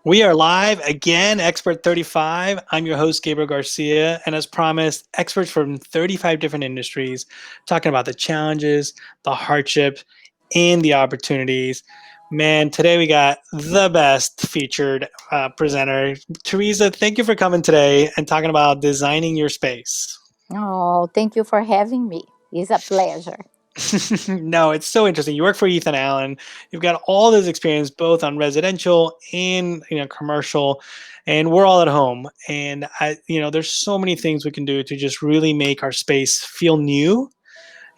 We are live again, Expert35. I'm your host, Gabriel Garcia, and as promised, experts from 35 different industries talking about the challenges, the hardships, and the opportunities. Man, today we got the best featured presenter. Tereza, thank you for coming today and talking about designing your space. Oh, thank you for having me. It's a pleasure. No, it's so interesting. You work for Ethan Allen. You've got all this experience both on residential and commercial, and we're all at home. And there's so many things we can do to just really make our space feel new.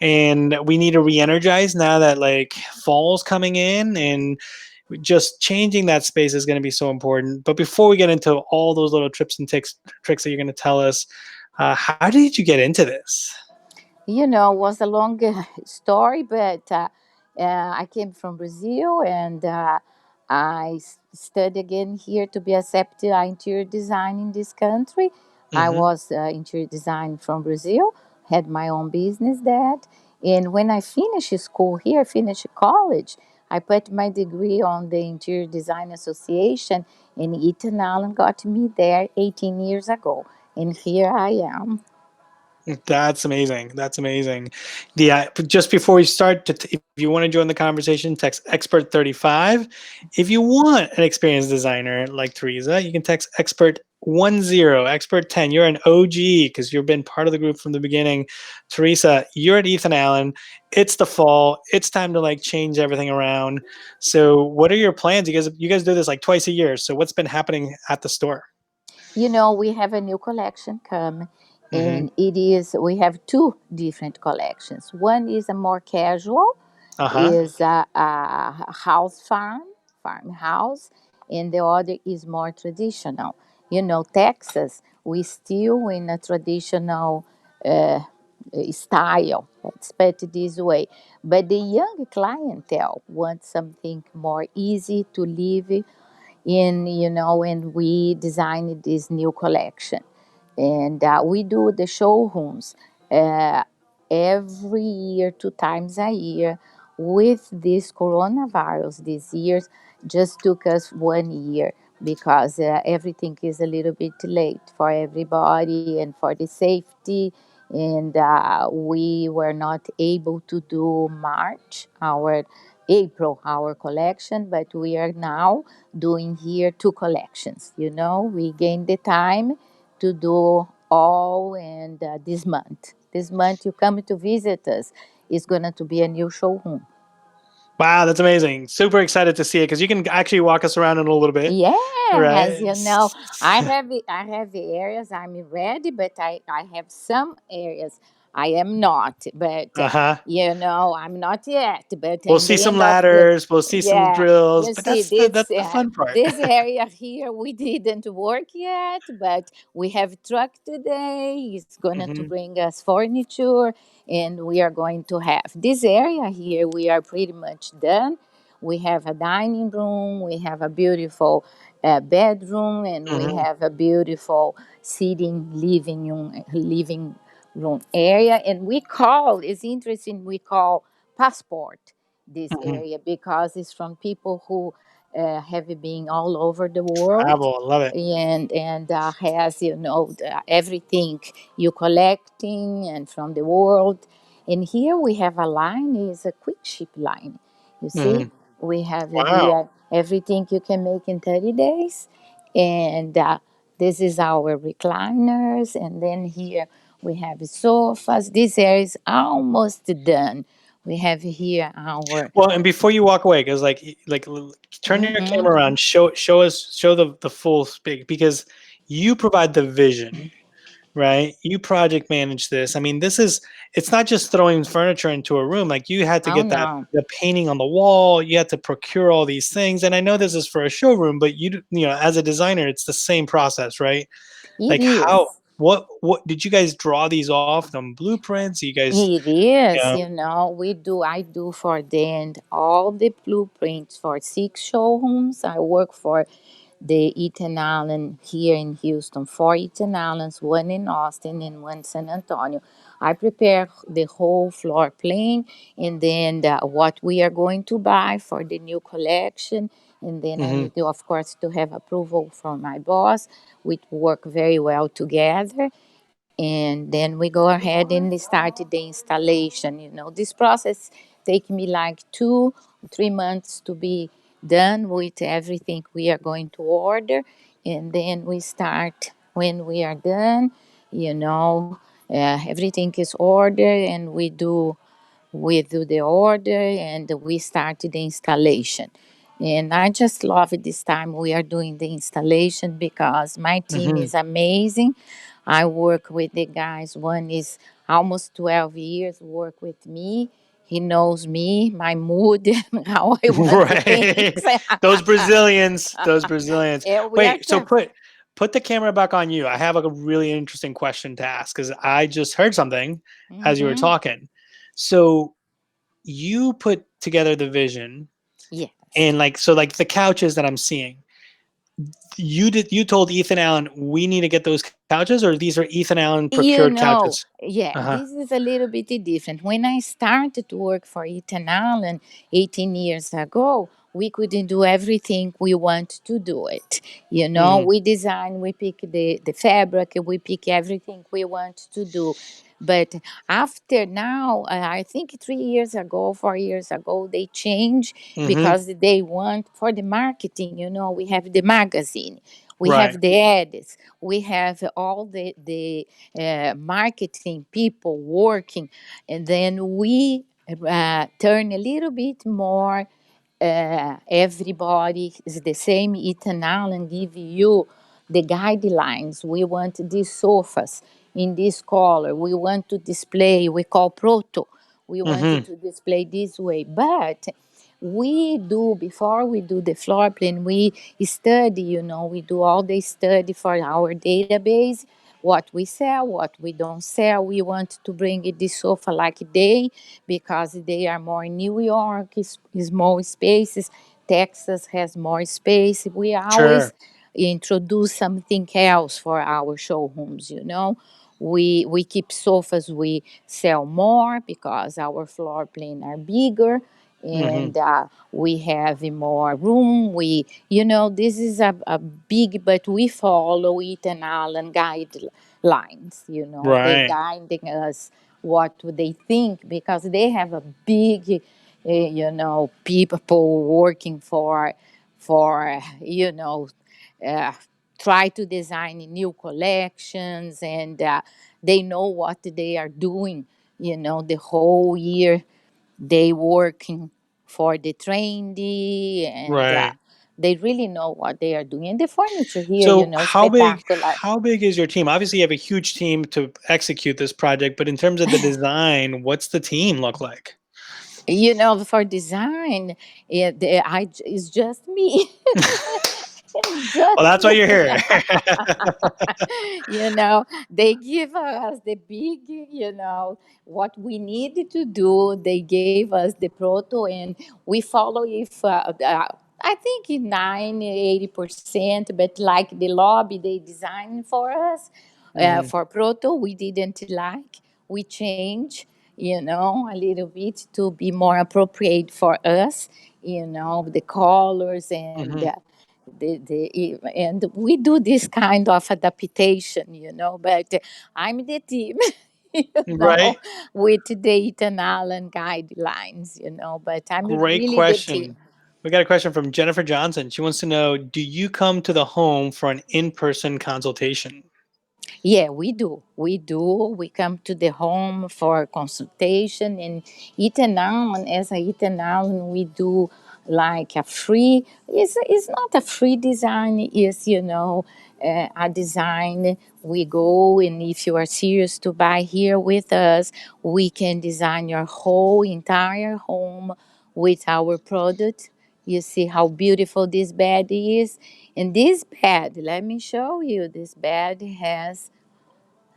And we need to re-energize now that like fall's coming in, and just changing that space is going to be so important. But before we get into all those little tips and tricks that you're going to tell us, how did you get into this? It was a long story, but I came from Brazil and I studied again here to be accepted interior design in this country. I Mm-hmm. was interior design from Brazil, had my own business that. And when I finished school here, finished college, I put my degree on the Interior Design Association, and Ethan Allen got me there 18 years ago. And here I am. That's amazing. That's amazing. Just before we start, if you want to join the conversation, text expert35. If you want an experienced designer like Teresa, you can text expert10, expert10. You're an OG because you've been part of the group from the beginning. Teresa, you're at Ethan Allen. It's the fall. It's time to like change everything around. So, what are your plans? You guys do this like twice a year. So, what's been happening at the store? We have a new collection come, Mm-hmm. and we have two different collections. One is a more casual, Uh huh. is a house farmhouse, and the other is more traditional. Texas, we still in a traditional uh, style. Let's put it this way. But the young clientele wants something more easy to live and we designed this new collection, and we do the showrooms uh, every year, two times a year. With this coronavirus this year just took us 1 year because everything is a little bit late for everybody and for the safety, and we were not able to do March, our April, our collection, but we are now doing here two collections. We gain the time to do all, and this month you come to visit us, it's going to be a new showroom. Wow, that's amazing. Super excited to see it because you can actually walk us around in a little bit, Yes, right? I have the areas I'm ready, but I have some areas I am not. But Uh-huh. I'm not yet. But We'll in see the some end of the ladders, we'll see some yeah, drills, you but see that's the fun part. this area here we didn't work yet, but we have truck today. It's gonna to Hmm. bring us furniture, and we are going to have this area here. We are pretty much done. We have a dining room, we have a beautiful bedroom, and we Hmm. have a beautiful sitting living room area. And it's interesting, we call passport this Hmm. area because it's from people who have been all over the world, Travel, I love it. and has everything you collecting and from the world. And here we have a line, is a quick ship line. You see, Hmm. we have Wow. here everything you can make in 30 days. And this is our recliners. And then here we have sofas. This area is almost done. We have here our. Well, and before you walk away, because turn your camera Mhm. around, show the full speak because you provide the vision, right? You project manage this. I mean, it's not just throwing furniture into a room. Like you had to Oh get that no, the painting on the wall, you had to procure all these things. And I know this is for a showroom, but as a designer, it's the same process, right? it Like how is. what did you guys draw these off on blueprints? You guys, It is, yeah. I do for them all the blueprints for 6 showrooms. I work for the Ethan Allen here in Houston, 4 Ethan Allens, one in Austin and one San Antonio. I prepare the whole floor plan, and then what we are going to buy for the new collection. and then I Hmm. need to, of course, to have approval from my boss. We work very well together, and then we go ahead and start the installation. This process take me like 2 3 months to be done with everything we are going to order, and then we start when we are done. Everything is ordered, and we do the order, and we start the installation. And I just love it this time we are doing the installation because my team Hmm. is amazing. I work with the guys. One is almost 12 years work with me. He knows me, my mood, and how I want the things. Right. Those Brazilians, those Brazilians. And we are Wait, so careful. put the camera back on you. I have a really interesting question to ask because I just heard something as you were Hmm. talking. So you put together the vision Yes. and like the couches that I'm seeing. You told Ethan Allen we need to get those couches, or these are Ethan Allen procured couches? Yeah, Uh-huh. this is a little bit different. When I started to work for Ethan Allen 18 years ago, we couldn't do everything we want to do it. Hmm. We design, we pick the fabric, we pick everything we want to do. But after now, I think 3 years ago, 4 years ago, they changed Hmm. because they want for the marketing. We have the magazine, we Right. have the ads, we have all the marketing people working, and then we turn a little bit more. Everybody is the same ethanol and give you the guidelines. We want these sofas in this color. We want to display, we call proto. We want Hmm. to display this way. But we do, before we do the floor plan, we study, we do all the study for our database, what we sell, what we don't sell. We want to bring this sofa like they, because they are more New York, is more spaces. Texas has more space. We always Sure. introduce something else for our showrooms. We keep sofas, we sell more because our floor plan are bigger, Hmm. and we have more room. This is a big, but we follow it and Allen guidelines. They Right. guiding us what they think, because they have a big, people working for uh, try to design new collections, and they know what they are doing. The whole year they working for the trendy, and Right. they really know what they are doing. And the furniture here, So spectacular. how big is your team? Obviously, you have a huge team to execute this project, but in terms of the design, what's the team look like? For design, it's just me. It's Well, just that's why me. you're here. They give us the big, what we needed to do. They gave us the proto, and we follow if I think in 80%, but like the lobby they designed for us, Hmm. for proto, we didn't like. We change, a little bit to be more appropriate for us, the colors, and Hmm. and we do this kind of adaptation, but I'm the team, you Right. know with the Ethan Allen guidelines, but I'm Great really the team. question. We got a question from Jennifer Johnson. She wants to know, do you come to the home for an in-person consultation? Yeah, we do. We do. We come to the home for consultation, and Ethan Allen, as a Ethan Allen, we do like a free. It's not a free design. It's a design. We go, and if you are serious to buy here with us, we can design your whole entire home with our product. You see how beautiful this bed is. And this bed, let me show you, this bed has,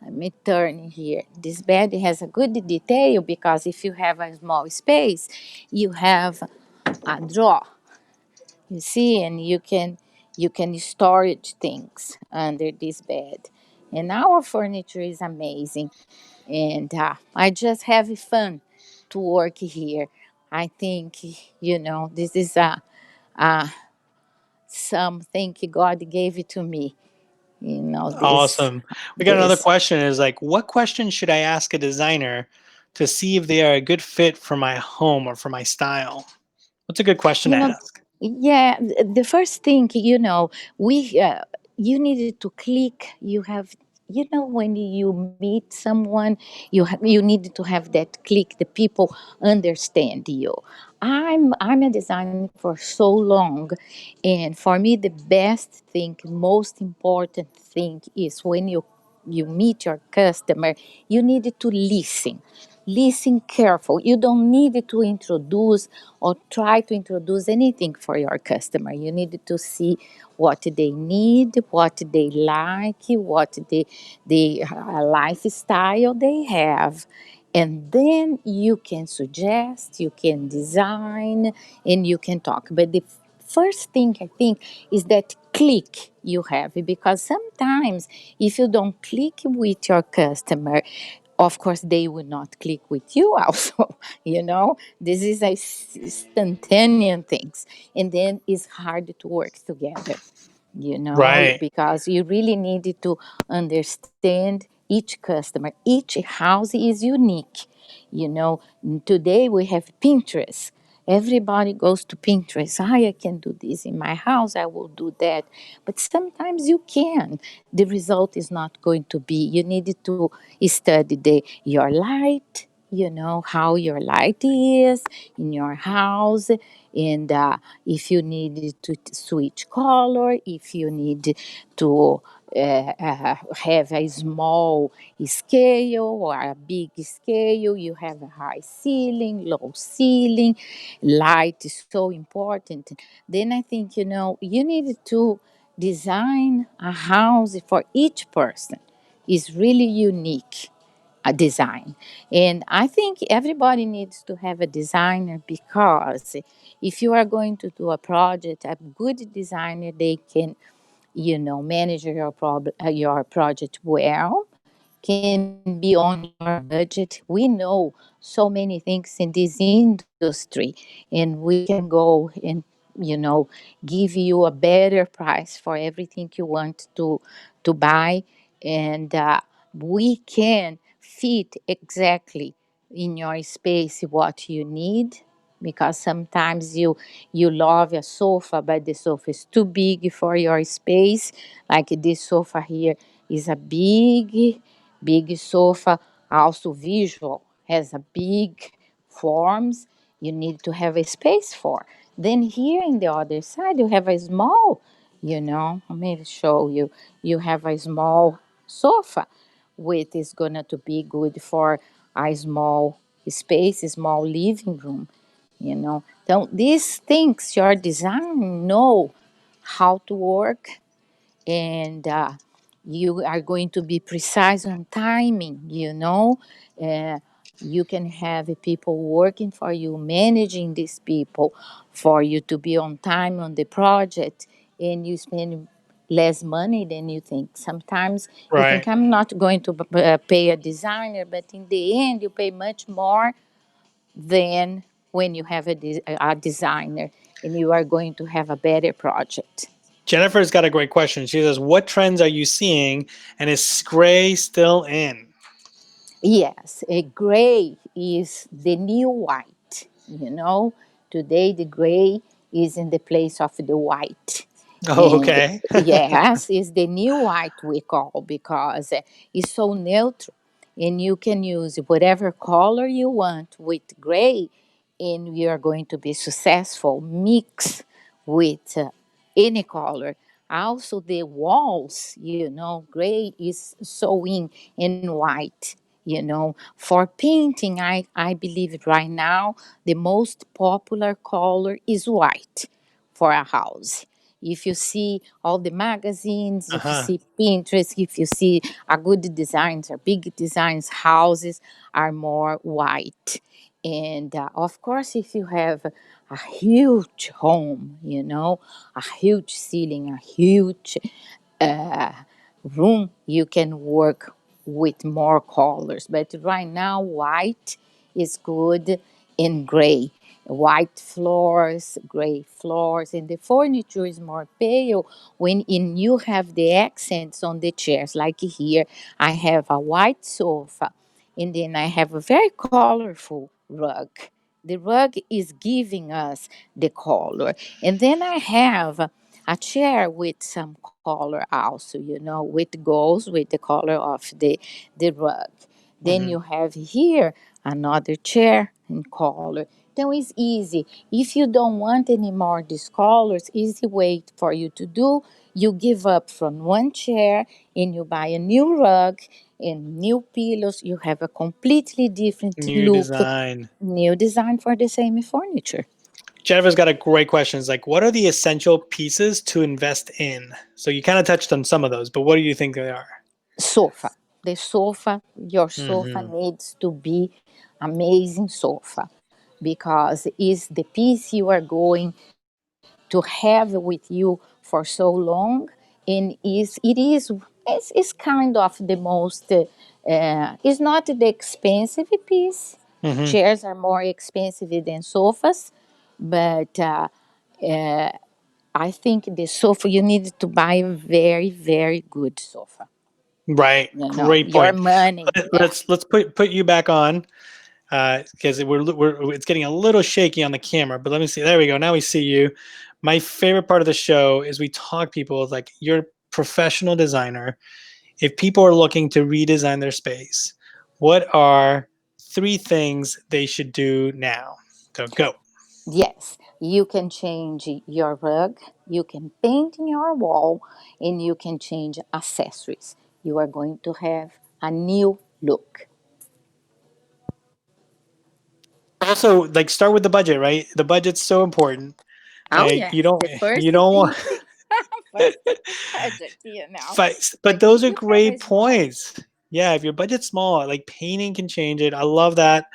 let me turn here. This bed has a good detail, because if you have a small space, you have a drawer. You see, and you can storage things under this bed. And our furniture is amazing, and I just have fun to work here. I think this is a something God gave it to me. This Awesome. We got another this question is like, what question should I ask a designer to see if they are a good fit for my home or for my style? What's a good question you to know ask? yeah, the first thing, we you needed to click. You have, when you meet someone, you need to have that click. The people understand you. I'm a designer for so long, and for me the best thing, most important thing is when you meet your customer, you need to listen careful. You don't need to introduce or try to introduce anything for your customer. You need to see what they need, what they like, what the lifestyle they have, and then you can suggest, you can design, and you can talk. But the first thing I think is that click you have, because sometimes if you don't click with your customer, of course they will not click with you also. This is a instantaneous things, and then it's hard to work together, Right. because you really need to understand each customer. Each house is unique. you know Today we have Pinterest. Everybody goes to Pinterest. I can do this in my house, I will do that. But sometimes you can, the result is not going to be. You need to study your light, how your light is in your house, and if you need to switch color, if you need to have a small scale or a big scale, you have a high ceiling, low ceiling, light is so important. Then I think, you need to design a house for each person. Is really unique, a design. And I think everybody needs to have a designer, because if you are going to do a project, a good designer, they can, manage your project well, can be on your budget. We know so many things in this industry, and we can go and, give you a better price for everything you want to buy. And we can fit exactly in your space what you need, because sometimes you love a sofa, but the sofa is too big for your space. Like this sofa here is a big sofa, also visual, has a big forms you need to have a space for. Then here in the other side you have a small, let me show you. You have a small sofa, which is gonna to be good for a small space, a small living room. So these things your design know how to work, and you are going to be precise on timing. You can have people working for you, managing these people for you to be on time on the project, and you spend less money than you think. Sometimes you think, Right. I'm not going to pay a designer, but in the end you pay much more than when you have a designer, and you are going to have a better project. Jennifer's got a great question. She says, what trends are you seeing and is gray still in? Yes, a gray is the new white. Today the gray is in the place of the white. Oh, And okay. yes, it's the new white we call, because it's so neutral. And you can use whatever color you want with gray, and you are going to be successful. Mix with any color. Also, the walls, gray is so in white. For painting, I believe right now the most popular color is white for a house. If you see all the magazines, if you Uh-huh. see Pinterest, if you see a good designs or big designs, houses are more white. And of course, if you have a huge home, a huge ceiling, a huge uh, room, you can work with more colors. But right now, white is good, and gray. white floors, gray floors, and the furniture is more pale when in you have the accents on the chairs. Like here, I have a white sofa, and then I have a very colorful rug. The rug is giving us the color, and then I have a chair with some color also, with goes with the color of the rug. Then Hmm. you have here another chair in color. Then it's easy. If you don't want any more these colors, easy way for you to do. You give up from one chair and you buy a new rug and new pillows. You have a completely different New look, design. new design for the same furniture. Jennifer's got a great question. It's like, what are the essential pieces to invest in? So you kind of touched on some of those, but what do you think they are? Sofa. The sofa, your sofa Hmm. needs to be amazing sofa because it's the piece you are going to have with you for so long, and it's kind of the most it's not the expensive piece. Hmm. Chairs are more expensive than sofas, but I think the sofa you need to buy a very very good sofa. Right. Great Your point. money. Yeah. Let's put you back on because we're it's getting a little shaky on the camera. But let me see. There we go. Now we see you. My favorite part of the show is we talk people like you're a professional designer. If people are looking to redesign their space, what are three things they should do now? So go. Yes, you can change your rug, you can paint in your wall, and you can change accessories. You are going to have a new look. Also, like start with the budget, right? The budget's so important. Oh You yes, don't the first you don't want thing first budget, but But those if are you have a great small, points. Yeah, if your budget's small, like painting can change it. I love that.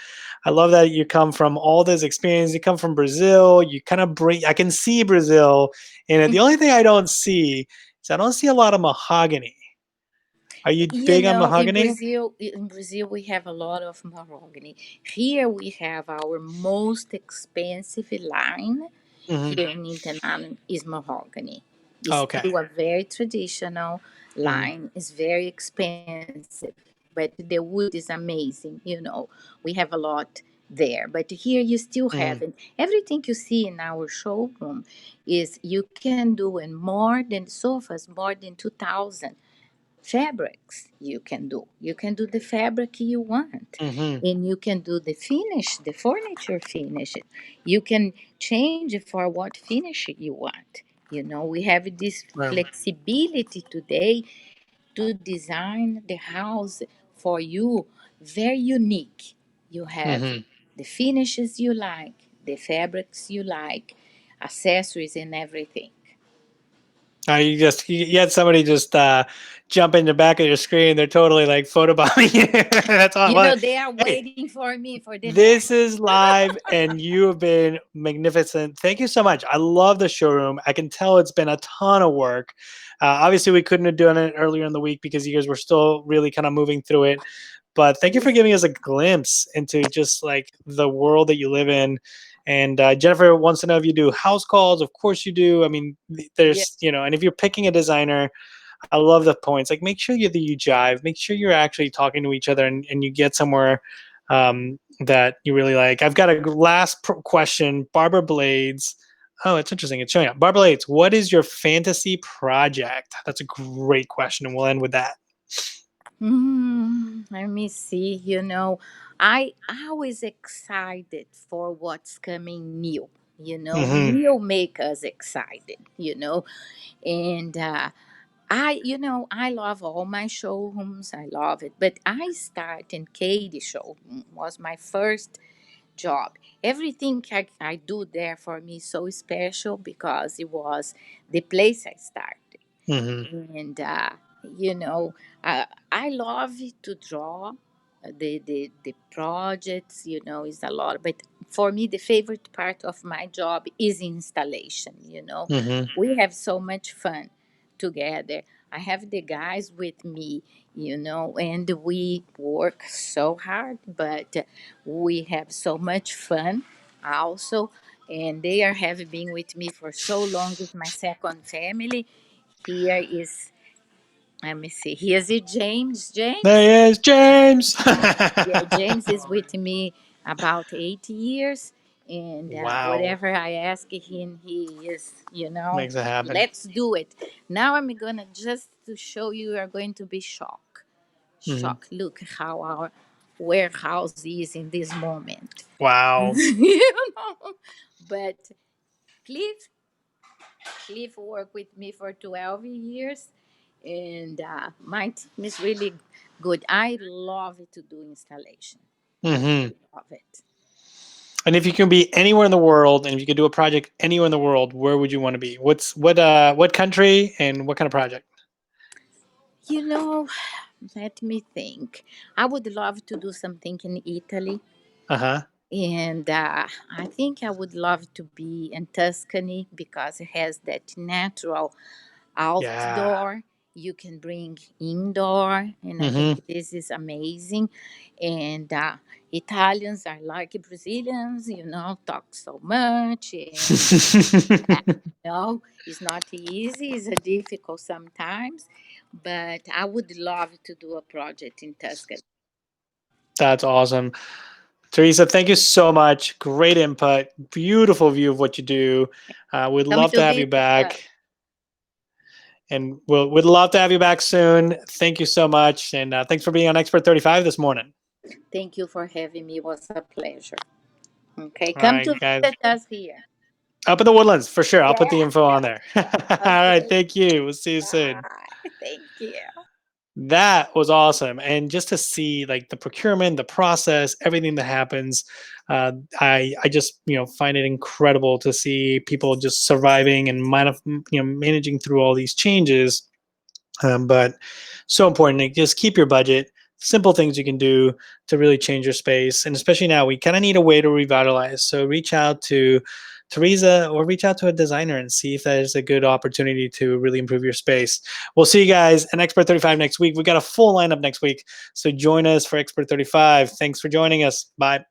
I love that you come from all this experience. You come from Brazil. You kind of bring. I can see Brazil in it. The only thing I don't see is I don't see a lot of mahogany. Are you big on mahogany? In Brazil we have a lot of mahogany. Here we have our most expensive line. Hmm. Here in Internal is mahogany. It's Okay. still a very traditional Hmm. line. It's very expensive, but the wood is amazing. We have a lot there. But here you still Hmm. have it. Everything you see in our showroom is you can do in more than sofas, more than 2,000 fabrics you can do the fabric you want, Hmm. and you can do the finish, the furniture finish. You can change for what finish you want. We have this Right. flexibility today to design the house for you very unique. You have Hmm. the finishes you like, the fabrics you like, accessories and everything. You had somebody just jump in the back of your screen. They're totally like photobombing you. That's all I want. They are Hey, waiting for me for the this next. is live, and you have been magnificent. Thank you so much. I love the showroom. I can tell it's been a ton of work. Obviously, we couldn't have done it earlier in the week because you guys were still really kind of moving through it. But thank you for giving us a glimpse into just like the world that you live in. And Jennifer wants to know if you do house calls. Of course you do. I mean, Yeah. there's, and if you're picking a designer, I love the points. Like, make sure you jive. Make sure you're actually talking to each other, and you get somewhere that you really like. I've got a last question. Barbara Blades. Oh, it's interesting. It's showing up. Barbara Blades, what is your fantasy project? That's a great question, and we'll end with that. Let me see. I always excited for what's coming new. Hmm. New make us excited. And I love all my showrooms. I love it. But I start in Katie showroom was my first job. Everything I do there for me is so special because it was the place I started. Hmm. And you know I love to draw the projects. Is a lot, but for me the favorite part of my job is installation. Hmm. We have so much fun together. I have the guys with me, and we work so hard, but we have so much fun also, and they are have been with me for so long. It's my second family. Here is, let me see. Here's it, James. There James. he is, James. Yeah, James is with me about 8 years, and Wow, whatever I ask him, he is, makes it happen. let's do it. Now I'm gonna just to show you, you are going to be shocked. Hmm. Shocked. Look how our warehouse is in this moment. Wow. But Cliff, Cliff worked with me for 12 years, and my team is really good. I love to do installation. I Hmm. really love it. And if you can be anywhere in the world, and if you could do a project anywhere in the world, where would you want to be? What country and what kind of project? You know, let me think. I would love to do something in Italy. Uh-huh. And I think I would love to be in Tuscany because it has that natural Yeah. outdoor. You can bring indoor, and I think Hmm. this is amazing. And Italians are like Brazilians, talk so much, and it's not easy. It's difficult sometimes, but I would love to do a project in Tuscany. That's awesome. Teresa, thank you so much. Great input. Beautiful view of what you do. We'd Come love to to have you visit us. back. And we'd love to have you back soon. Thank you so much. And thanks for being on Expert 35 this morning. Thank you for having me. It was a pleasure. Okay, All come right, to guys. visit us here. Up in the woodlands, for sure. I'll put the Yeah. info on there. All right. Okay. Thank you. We'll see you soon. Bye. Thank you. That was awesome. And just to see like the procurement, the process, everything that happens, I just find it incredible to see people just surviving and managing through all these changes. But so important to just keep your budget, simple things you can do to really change your space. And especially now, we kind of need a way to revitalize. So reach out to Teresa or reach out to a designer and see if that is a good opportunity to really improve your space. We'll see you guys in Expert 35 next week. We got a full lineup next week. So join us for Expert 35. Thanks for joining us. Bye.